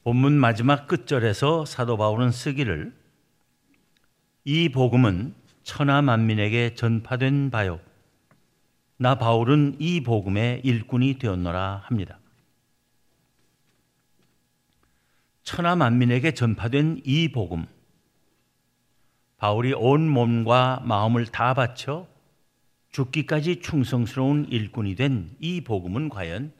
본문 마지막 끝절에서 사도 바울은 쓰기를 이 복음은 천하 만민에게 전파된 바요 나 바울은 이 복음의 일꾼이 되었노라 합니다. 천하 만민에게 전파된 이 복음, 바울이 온 몸과 마음을 다 바쳐 죽기까지 충성스러운 일꾼이 된 이 복음은 과연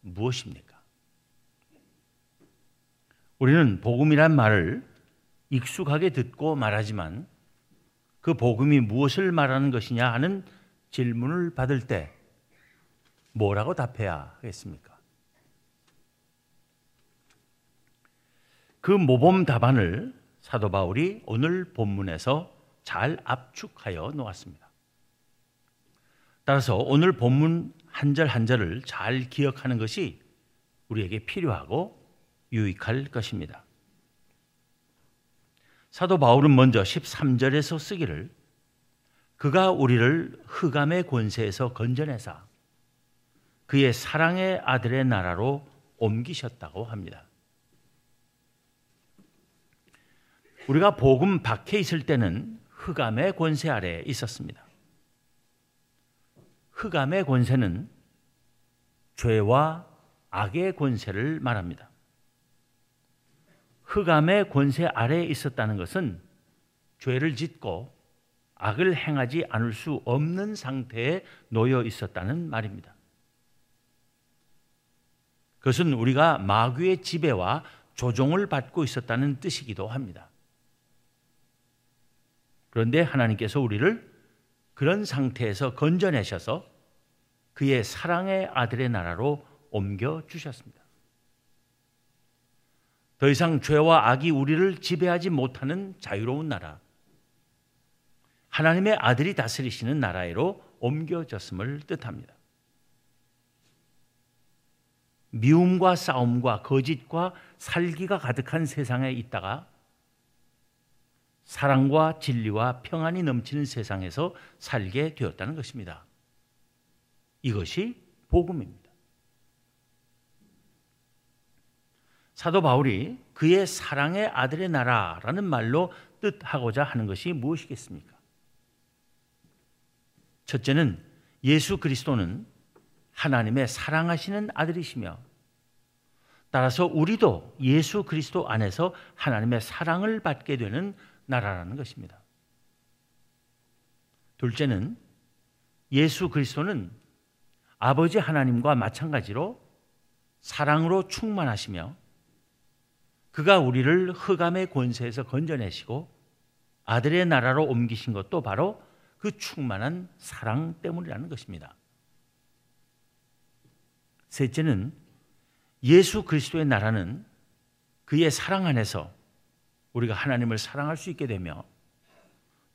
무엇입니까? 우리는 복음이란 말을 익숙하게 듣고 말하지만 그 복음이 무엇을 말하는 것이냐 하는 질문을 받을 때 뭐라고 답해야 하겠습니까? 그 모범 답안을 사도 바울이 오늘 본문에서 잘 압축하여 놓았습니다. 따라서 오늘 본문 한 절 한 절을 잘 기억하는 것이 우리에게 필요하고 유익할 것입니다. 사도 바울은 먼저 13절에서 쓰기를 그가 우리를 흑암의 권세에서 건져내사 그의 사랑의 아들의 나라로 옮기셨다고 합니다. 우리가 복음 밖에 있을 때는 흑암의 권세 아래에 있었습니다. 흑암의 권세는 죄와 악의 권세를 말합니다. 흑암의 권세 아래에 있었다는 것은 죄를 짓고 악을 행하지 않을 수 없는 상태에 놓여 있었다는 말입니다. 그것은 우리가 마귀의 지배와 조종을 받고 있었다는 뜻이기도 합니다. 그런데 하나님께서 우리를 그런 상태에서 건져내셔서 그의 사랑의 아들의 나라로 옮겨주셨습니다. 더 이상 죄와 악이 우리를 지배하지 못하는 자유로운 나라, 하나님의 아들이 다스리시는 나라로 옮겨졌음을 뜻합니다. 미움과 싸움과 거짓과 살기가 가득한 세상에 있다가 사랑과 진리와 평안이 넘치는 세상에서 살게 되었다는 것입니다. 이것이 복음입니다. 사도 바울이 그의 사랑의 아들의 나라라는 말로 뜻하고자 하는 것이 무엇이겠습니까? 첫째는 예수 그리스도는 하나님의 사랑하시는 아들이시며 따라서 우리도 예수 그리스도 안에서 하나님의 사랑을 받게 되는 나라라는 것입니다. 둘째는 예수 그리스도는 아버지 하나님과 마찬가지로 사랑으로 충만하시며 그가 우리를 흑암의 권세에서 건져내시고 아들의 나라로 옮기신 것도 바로 그 충만한 사랑 때문이라는 것입니다. 셋째는 예수 그리스도의 나라는 그의 사랑 안에서 우리가 하나님을 사랑할 수 있게 되며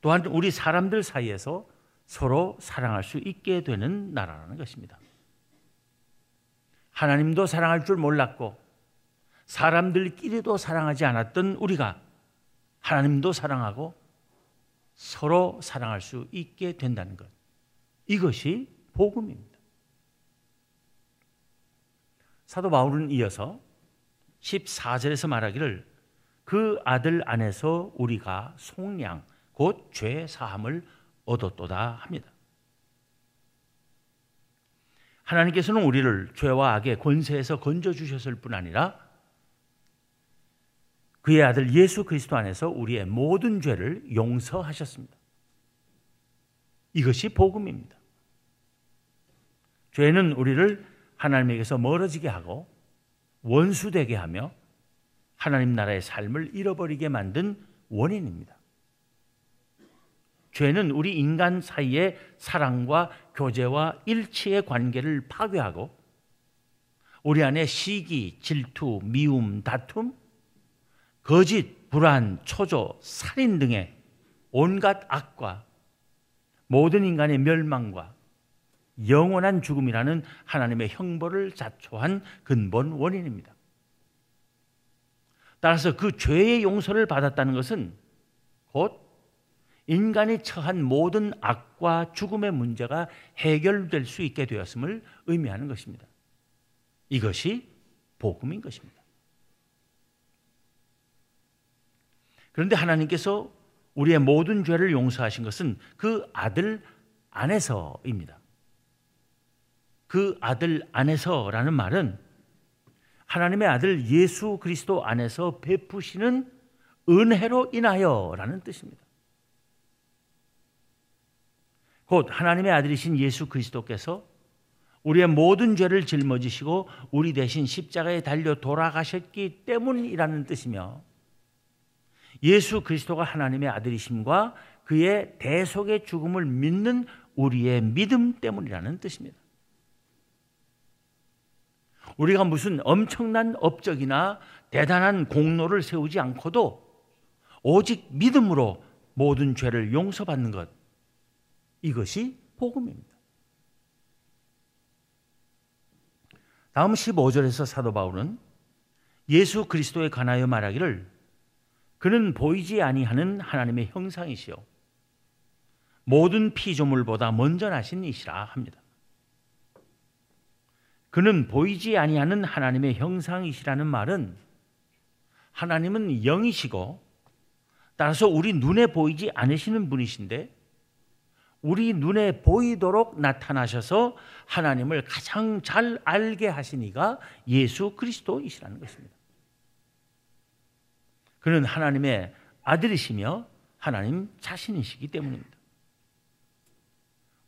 또한 우리 사람들 사이에서 서로 사랑할 수 있게 되는 나라라는 것입니다. 하나님도 사랑할 줄 몰랐고 사람들끼리도 사랑하지 않았던 우리가 하나님도 사랑하고 서로 사랑할 수 있게 된다는 것. 이것이 복음입니다. 사도 바울은 이어서 14절에서 말하기를 그 아들 안에서 우리가 속량 곧 죄 사함을 얻었도다 합니다. 하나님께서는 우리를 죄와 악의 권세에서 건져주셨을 뿐 아니라 그의 아들 예수 그리스도 안에서 우리의 모든 죄를 용서하셨습니다. 이것이 복음입니다. 죄는 우리를 하나님에게서 멀어지게 하고 원수되게 하며 하나님 나라의 삶을 잃어버리게 만든 원인입니다. 죄는 우리 인간 사이의 사랑과 교제와 일치의 관계를 파괴하고 우리 안에 시기, 질투, 미움, 다툼, 거짓, 불안, 초조, 살인 등의 온갖 악과 모든 인간의 멸망과 영원한 죽음이라는 하나님의 형벌을 자초한 근본 원인입니다. 따라서 그 죄의 용서를 받았다는 것은 곧 인간이 처한 모든 악과 죽음의 문제가 해결될 수 있게 되었음을 의미하는 것입니다. 이것이 복음인 것입니다. 그런데 하나님께서 우리의 모든 죄를 용서하신 것은 그 아들 안에서입니다. 그 아들 안에서라는 말은 하나님의 아들 예수 그리스도 안에서 베푸시는 은혜로 인하여라는 뜻입니다. 곧 하나님의 아들이신 예수 그리스도께서 우리의 모든 죄를 짊어지시고 우리 대신 십자가에 달려 돌아가셨기 때문이라는 뜻이며, 예수 그리스도가 하나님의 아들이심과 그의 대속의 죽음을 믿는 우리의 믿음 때문이라는 뜻입니다. 우리가 무슨 엄청난 업적이나 대단한 공로를 세우지 않고도 오직 믿음으로 모든 죄를 용서받는 것, 이것이 복음입니다. 다음 15절에서 사도 바울은 예수 그리스도에 관하여 말하기를 그는 보이지 아니하는 하나님의 형상이시요 모든 피조물보다 먼저 나신 이시라 합니다. 그는 보이지 아니하는 하나님의 형상이시라는 말은 하나님은 영이시고 따라서 우리 눈에 보이지 않으시는 분이신데 우리 눈에 보이도록 나타나셔서 하나님을 가장 잘 알게 하신 이가 예수 그리스도이시라는 것입니다. 그는 하나님의 아들이시며 하나님 자신이시기 때문입니다.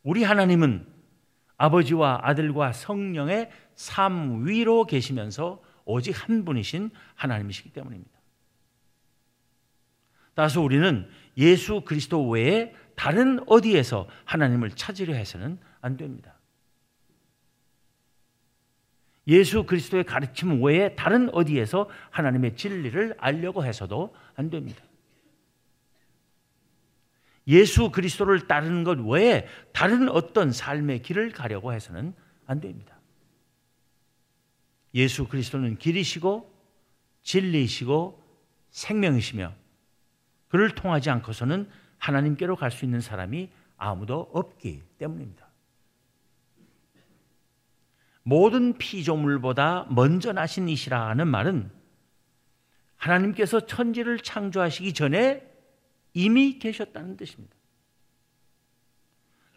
우리 하나님은 아버지와 아들과 성령의 삼위로 계시면서 오직 한 분이신 하나님이시기 때문입니다. 따라서 우리는 예수 그리스도 외에 다른 어디에서 하나님을 찾으려 해서는 안 됩니다. 예수 그리스도의 가르침 외에 다른 어디에서 하나님의 진리를 알려고 해서도 안 됩니다. 예수 그리스도를 따르는 것 외에 다른 어떤 삶의 길을 가려고 해서는 안 됩니다. 예수 그리스도는 길이시고 진리이시고 생명이시며 그를 통하지 않고서는 하나님께로 갈 수 있는 사람이 아무도 없기 때문입니다. 모든 피조물보다 먼저 나신 이시라는 말은 하나님께서 천지를 창조하시기 전에 이미 계셨다는 뜻입니다.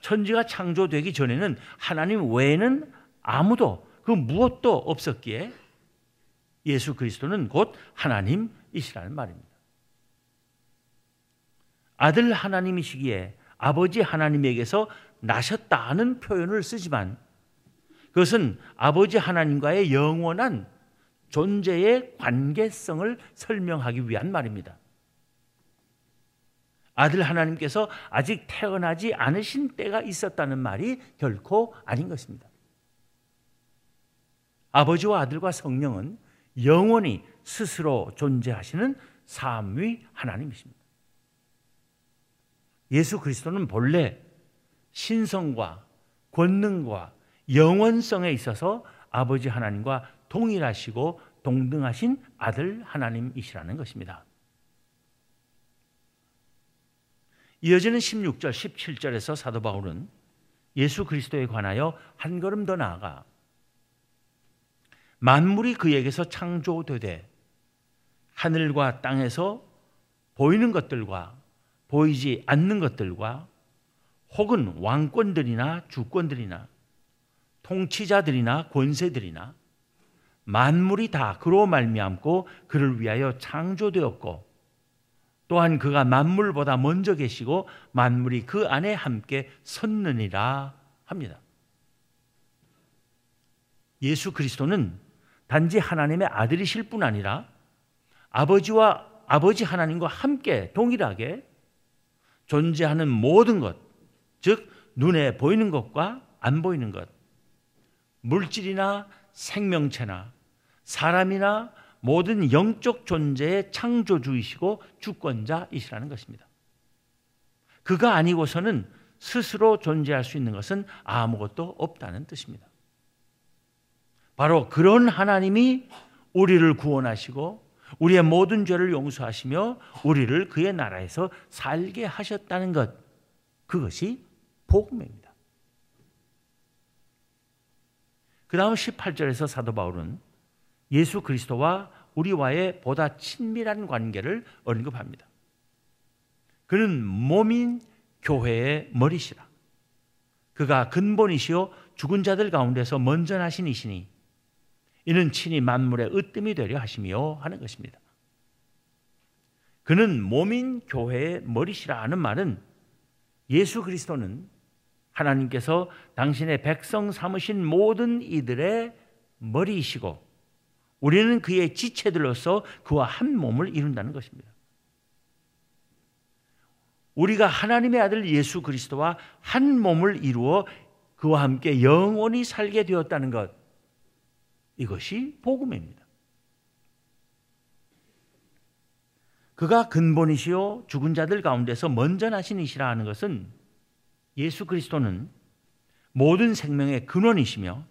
천지가 창조되기 전에는 하나님 외에는 아무도 그 무엇도 없었기에 예수 그리스도는 곧 하나님이시라는 말입니다. 아들 하나님이시기에 아버지 하나님에게서 나셨다는 표현을 쓰지만 그것은 아버지 하나님과의 영원한 존재의 관계성을 설명하기 위한 말입니다. 아들 하나님께서 아직 태어나지 않으신 때가 있었다는 말이 결코 아닌 것입니다. 아버지와 아들과 성령은 영원히 스스로 존재하시는 삼위 하나님이십니다. 예수 그리스도는 본래 신성과 권능과 영원성에 있어서 아버지 하나님과 동일하시고 동등하신 아들 하나님이시라는 것입니다. 이어지는 16절, 17절에서 사도 바울은 예수 그리스도에 관하여 한 걸음 더 나아가 만물이 그에게서 창조되되 하늘과 땅에서 보이는 것들과 보이지 않는 것들과 혹은 왕권들이나 주권들이나 통치자들이나 권세들이나 만물이 다 그로 말미암고 그를 위하여 창조되었고 또한 그가 만물보다 먼저 계시고 만물이 그 안에 함께 섰느니라 합니다. 예수 그리스도는 단지 하나님의 아들이실 뿐 아니라 아버지 하나님과 함께 동일하게 존재하는 모든 것, 즉 눈에 보이는 것과 안 보이는 것, 물질이나 생명체나 사람이나 모든 영적 존재의 창조주이시고 주권자이시라는 것입니다. 그가 아니고서는 스스로 존재할 수 있는 것은 아무것도 없다는 뜻입니다. 바로 그런 하나님이 우리를 구원하시고 우리의 모든 죄를 용서하시며 우리를 그의 나라에서 살게 하셨다는 것, 그것이 복음입니다. 그 다음 18절에서 사도 바울은 예수 그리스도와 우리와의 보다 친밀한 관계를 언급합니다. 그는 몸인 교회의 머리시라. 그가 근본이시요 죽은 자들 가운데서 먼저 나신 이시니 이는 친히 만물의 으뜸이 되려 하심이요 하는 것입니다. 그는 몸인 교회의 머리시라 하는 말은 예수 그리스도는 하나님께서 당신의 백성 삼으신 모든 이들의 머리이시고 우리는 그의 지체들로서 그와 한 몸을 이룬다는 것입니다. 우리가 하나님의 아들 예수 그리스도와 한 몸을 이루어 그와 함께 영원히 살게 되었다는 것, 이것이 복음입니다. 그가 근본이시요 죽은 자들 가운데서 먼저 나신 이시라 하는 것은 예수 그리스도는 모든 생명의 근원이시며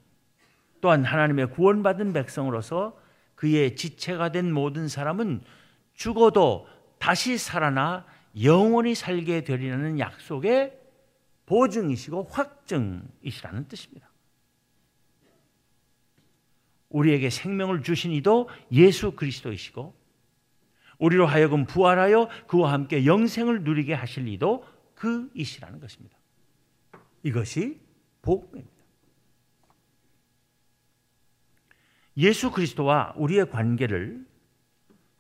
또한 하나님의 구원받은 백성으로서 그의 지체가 된 모든 사람은 죽어도 다시 살아나 영원히 살게 되리라는 약속의 보증이시고 확증이시라는 뜻입니다. 우리에게 생명을 주신 이도 예수 그리스도이시고 우리로 하여금 부활하여 그와 함께 영생을 누리게 하실 이도 그이시라는 것입니다. 이것이 복음입니다. 예수 그리스도와 우리의 관계를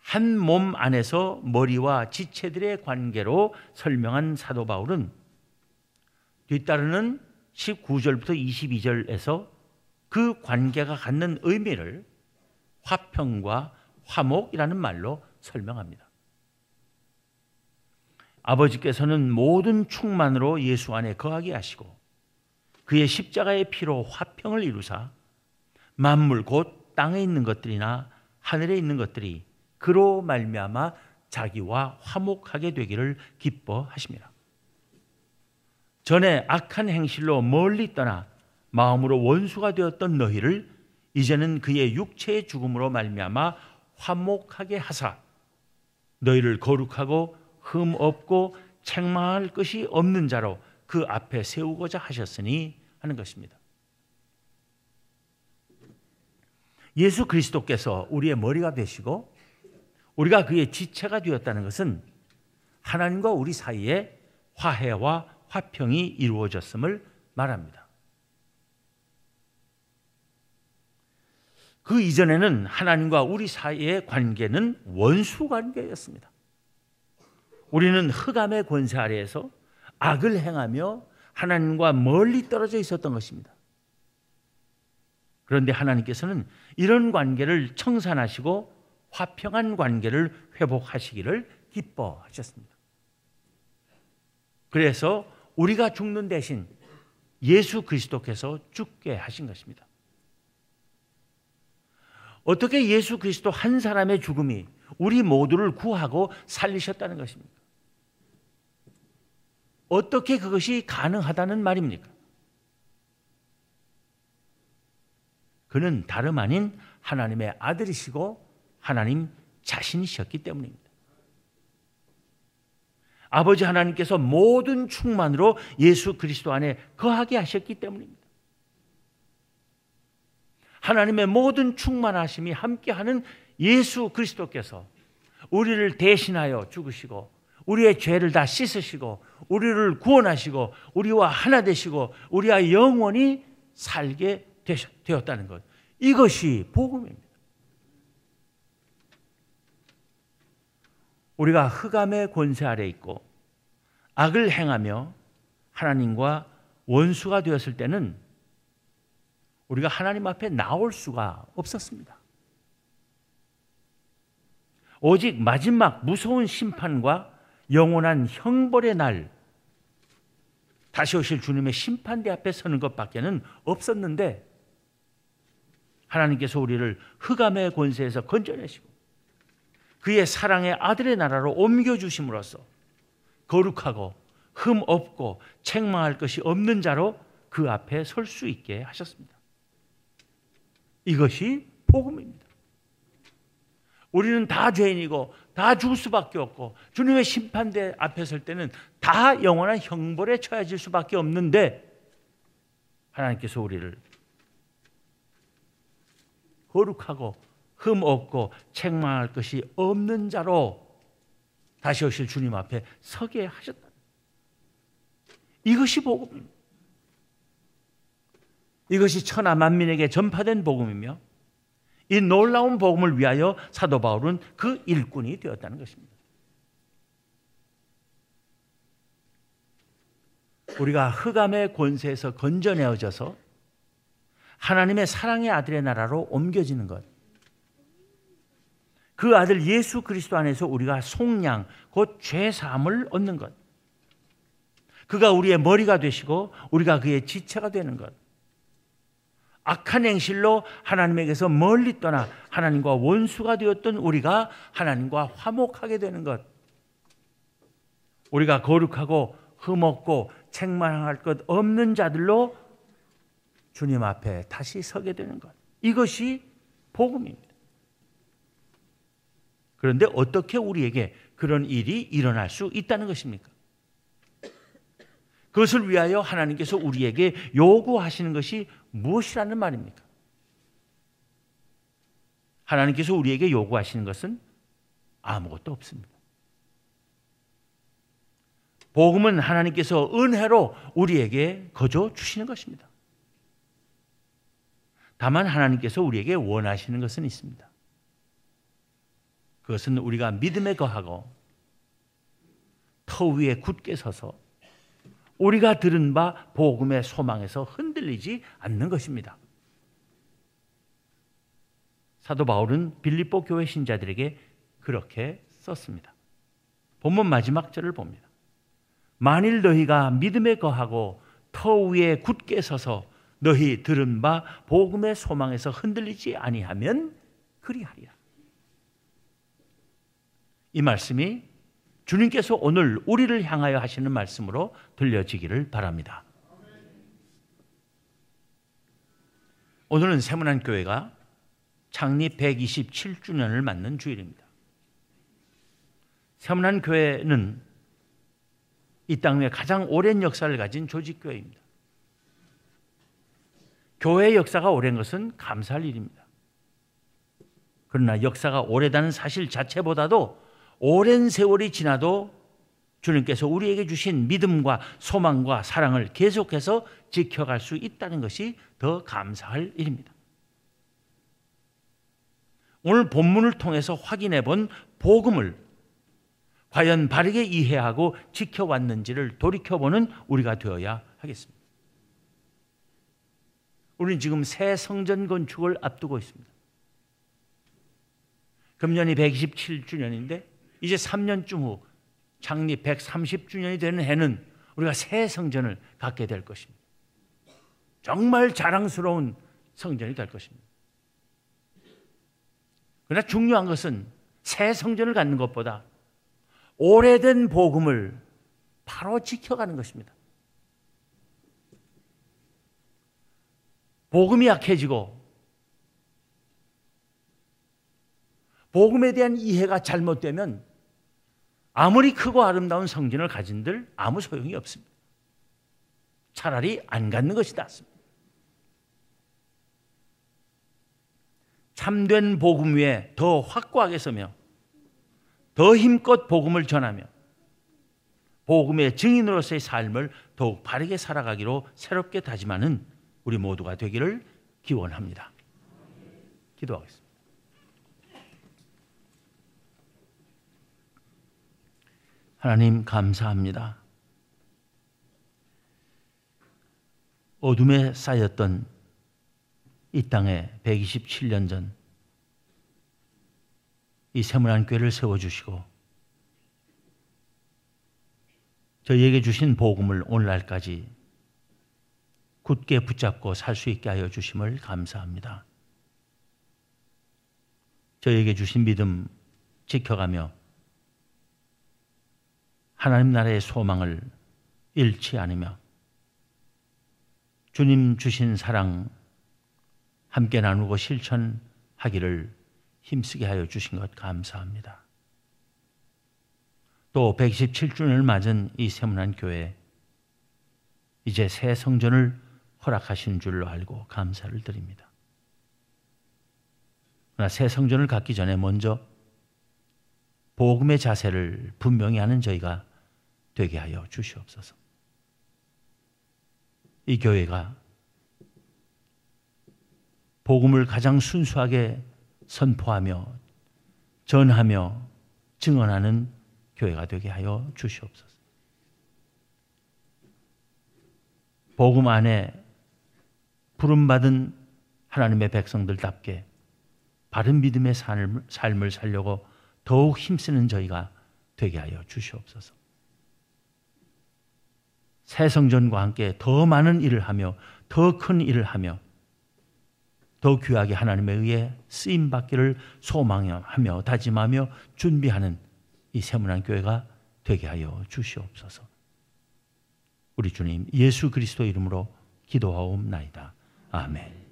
한 몸 안에서 머리와 지체들의 관계로 설명한 사도 바울은 뒤따르는 19절부터 22절에서 그 관계가 갖는 의미를 화평과 화목이라는 말로 설명합니다. 아버지께서는 모든 충만으로 예수 안에 거하게 하시고 그의 십자가의 피로 화평을 이루사 만물 곧 땅에 있는 것들이나 하늘에 있는 것들이 그로 말미암아 자기와 화목하게 되기를 기뻐하십니다. 전에 악한 행실로 멀리 떠나 마음으로 원수가 되었던 너희를 이제는 그의 육체의 죽음으로 말미암아 화목하게 하사 너희를 거룩하고 흠 없고 책망할 것이 없는 자로 그 앞에 세우고자 하셨으니 하는 것입니다. 예수 그리스도께서 우리의 머리가 되시고 우리가 그의 지체가 되었다는 것은 하나님과 우리 사이에 화해와 화평이 이루어졌음을 말합니다. 그 이전에는 하나님과 우리 사이의 관계는 원수 관계였습니다. 우리는 흑암의 권세 아래에서 악을 행하며 하나님과 멀리 떨어져 있었던 것입니다. 그런데 하나님께서는 이런 관계를 청산하시고 화평한 관계를 회복하시기를 기뻐하셨습니다. 그래서 우리가 죽는 대신 예수 그리스도께서 죽게 하신 것입니다. 어떻게 예수 그리스도 한 사람의 죽음이 우리 모두를 구하고 살리셨다는 것입니까? 어떻게 그것이 가능하다는 말입니까? 그는 다름 아닌 하나님의 아들이시고 하나님 자신이셨기 때문입니다. 아버지 하나님께서 모든 충만으로 예수 그리스도 안에 거하게 하셨기 때문입니다. 하나님의 모든 충만하심이 함께하는 예수 그리스도께서 우리를 대신하여 죽으시고 우리의 죄를 다 씻으시고 우리를 구원하시고 우리와 하나 되시고 우리와 영원히 살게 되었다는 것, 이것이 복음입니다. 우리가 흑암의 권세 아래 있고 악을 행하며 하나님과 원수가 되었을 때는 우리가 하나님 앞에 나올 수가 없었습니다. 오직 마지막 무서운 심판과 영원한 형벌의 날 다시 오실 주님의 심판대 앞에 서는 것밖에는 없었는데 하나님께서 우리를 흑암의 권세에서 건져내시고 그의 사랑의 아들의 나라로 옮겨주심으로써 거룩하고 흠 없고 책망할 것이 없는 자로 그 앞에 설 수 있게 하셨습니다. 이것이 복음입니다. 우리는 다 죄인이고 다 죽을 수밖에 없고 주님의 심판대 앞에 설 때는 다 영원한 형벌에 처해질 수밖에 없는데 하나님께서 우리를 거룩하고 흠 없고 책망할 것이 없는 자로 다시 오실 주님 앞에 서게 하셨다. 이것이 복음입니다. 이것이 천하 만민에게 전파된 복음이며 이 놀라운 복음을 위하여 사도 바울은 그 일꾼이 되었다는 것입니다. 우리가 흑암의 권세에서 건져내어져서 하나님의 사랑의 아들의 나라로 옮겨지는 것, 그 아들 예수 그리스도 안에서 우리가 속량, 곧 죄사함을 얻는 것, 그가 우리의 머리가 되시고 우리가 그의 지체가 되는 것, 악한 행실로 하나님에게서 멀리 떠나 하나님과 원수가 되었던 우리가 하나님과 화목하게 되는 것, 우리가 거룩하고 흠없고 책망할 것 없는 자들로 주님 앞에 다시 서게 되는 것, 이것이 복음입니다. 그런데 어떻게 우리에게 그런 일이 일어날 수 있다는 것입니까? 그것을 위하여 하나님께서 우리에게 요구하시는 것이 무엇이라는 말입니까? 하나님께서 우리에게 요구하시는 것은 아무것도 없습니다. 복음은 하나님께서 은혜로 우리에게 거저 주시는 것입니다. 다만 하나님께서 우리에게 원하시는 것은 있습니다. 그것은 우리가 믿음에 거하고 터 위에 굳게 서서 우리가 들은 바 복음의 소망에서 흔들리지 않는 것입니다. 사도 바울은 빌립보 교회 신자들에게 그렇게 썼습니다. 본문 마지막 절을 봅니다. 만일 너희가 믿음에 거하고 터 위에 굳게 서서 너희 들은 바 복음의 소망에서 흔들리지 아니하면 그리하리라. 이 말씀이 주님께서 오늘 우리를 향하여 하시는 말씀으로 들려지기를 바랍니다. 오늘은 세문안교회가 창립 127주년을 맞는 주일입니다. 세문안교회는 이 땅 위에 가장 오랜 역사를 가진 조직교회입니다. 교회의 역사가 오랜 것은 감사할 일입니다. 그러나 역사가 오래다는 사실 자체보다도 오랜 세월이 지나도 주님께서 우리에게 주신 믿음과 소망과 사랑을 계속해서 지켜갈 수 있다는 것이 더 감사할 일입니다. 오늘 본문을 통해서 확인해 본 복음을 과연 바르게 이해하고 지켜왔는지를 돌이켜보는 우리가 되어야 하겠습니다. 우리는 지금 새 성전 건축을 앞두고 있습니다. 금년이 127주년인데 이제 3년쯤 후 창립 130주년이 되는 해는 우리가 새 성전을 갖게 될 것입니다. 정말 자랑스러운 성전이 될 것입니다. 그러나 중요한 것은 새 성전을 갖는 것보다 오래된 복음을 바로 지켜가는 것입니다. 복음이 약해지고 복음에 대한 이해가 잘못되면 아무리 크고 아름다운 성전을 가진들 아무 소용이 없습니다. 차라리 안 갖는 것이 낫습니다. 참된 복음 위에 더 확고하게 서며 더 힘껏 복음을 전하며 복음의 증인으로서의 삶을 더욱 바르게 살아가기로 새롭게 다짐하는 우리 모두가 되기를 기원합니다. 기도하겠습니다. 하나님 감사합니다. 어둠에 쌓였던 이 땅에 127년 전 이 세문안교회를 세워주시고 저희에게 주신 복음을 오늘날까지 굳게 붙잡고 살 수 있게 하여 주심을 감사합니다. 저희에게 주신 믿음 지켜가며 하나님 나라의 소망을 잃지 않으며 주님 주신 사랑 함께 나누고 실천하기를 힘쓰게 하여 주신 것 감사합니다. 또 127주년을 맞은 이 세문안교회 이제 새 성전을 허락하신 줄로 알고 감사를 드립니다. 그러나 새 성전을 갖기 전에 먼저 복음의 자세를 분명히 하는 저희가 되게 하여 주시옵소서. 이 교회가 복음을 가장 순수하게 선포하며 전하며 증언하는 교회가 되게 하여 주시옵소서. 복음 안에 부름받은 하나님의 백성들답게 바른 믿음의 삶을 살려고 더욱 힘쓰는 저희가 되게 하여 주시옵소서. 새 성전과 함께 더 많은 일을 하며 더 큰 일을 하며 더 귀하게 하나님에 의해 쓰임받기를 소망하며 다짐하며 준비하는 이 세문안 교회가 되게 하여 주시옵소서. 우리 주님 예수 그리스도 이름으로 기도하옵나이다. 아멘.